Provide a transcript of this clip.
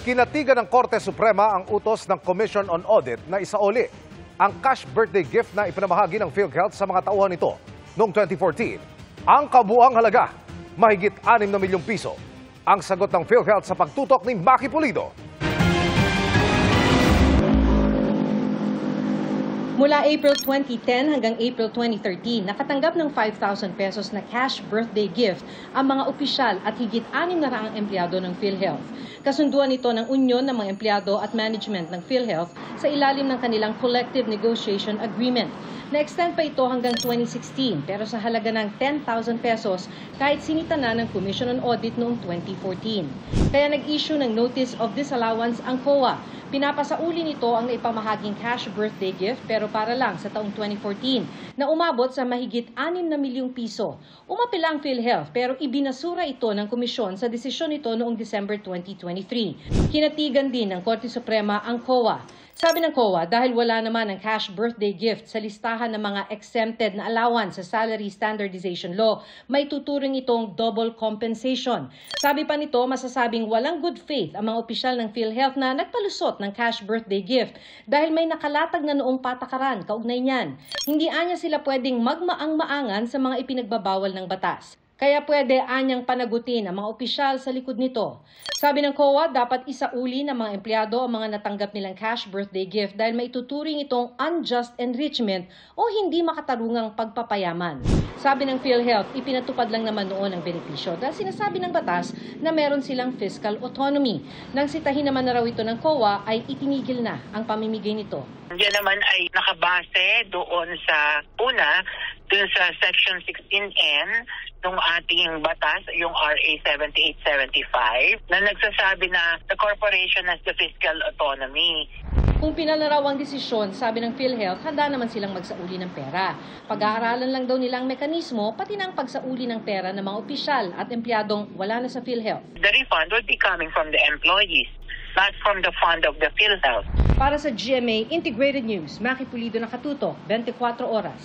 Kinatigan ng Korte Suprema ang utos ng Commission on Audit na isauli ang cash birthday gift na ipinamahagi ng PhilHealth sa mga tauhan nito noong 2014. Ang kabuuang halaga, mahigit 6 na milyong piso. Ang sagot ng PhilHealth sa pagtutok ni Maki Pulido. Mula April 2010 hanggang April 2013, nakatanggap ng 5,000 pesos na cash birthday gift ang mga opisyal at higit 600 empleyado ng PhilHealth. Kasunduan ito ng Union ng mga empleyado at management ng PhilHealth sa ilalim ng kanilang Collective Negotiation Agreement. Na-extend pa ito hanggang 2016 pero sa halaga ng 10,000 pesos kahit sinita na ng Commission on Audit noong 2014. Kaya nag-issue ng Notice of Disallowance ang COA. Pinapasauli nito ang naipamahaging cash birthday gift pero para lang sa taong 2014 na umabot sa mahigit 6 na milyong piso. Umapila ang PhilHealth pero ibinasura ito ng komisyon sa desisyon nito noong December 2023. Kinatigan din ng Korte Suprema ang COA. Sabi ng COA, dahil wala naman ang cash birthday gift sa listahan ng mga exempted na allowance sa Salary Standardization Law, may tuturing itong double compensation. Sabi pa nito, masasabing walang good faith ang mga opisyal ng PhilHealth na nagpalusot ng cash birthday gift dahil may nakalatag na noong patakaran kaugnay niyan. Hindi anya sila pwedeng magmaang-maangan sa mga ipinagbabawal ng batas. Kaya pwede anyang panagutin ang mga opisyal sa likod nito. Sabi ng COA, dapat isauli ng mga empleyado ang mga natanggap nilang cash birthday gift dahil may tuturing itong unjust enrichment o hindi makatarungang pagpapayaman. Sabi ng PhilHealth, ipinatupad lang naman noon ang benepisyo dahil sinasabi ng batas na meron silang fiscal autonomy. Nang sitahin naman na raw ito ng COA ay itinigil na ang pamimigay nito. Yan naman ay nakabase doon sa doon sa Section 16N ng ating batas, yung RA 7875, na nagsasabi na the corporation has the fiscal autonomy. Kung pinalaraw ang desisyon, sabi ng PhilHealth, handa naman silang magsauli ng pera. Pag-aaralan lang daw nilang mekanismo, pati ng pagsauli ng pera ng mga opisyal at empleyadong wala na sa PhilHealth. The refund would be coming from the employees, not from the fund of the PhilHealth. Para sa GMA Integrated News, Maki Pulido, nakatutok, 24 oras.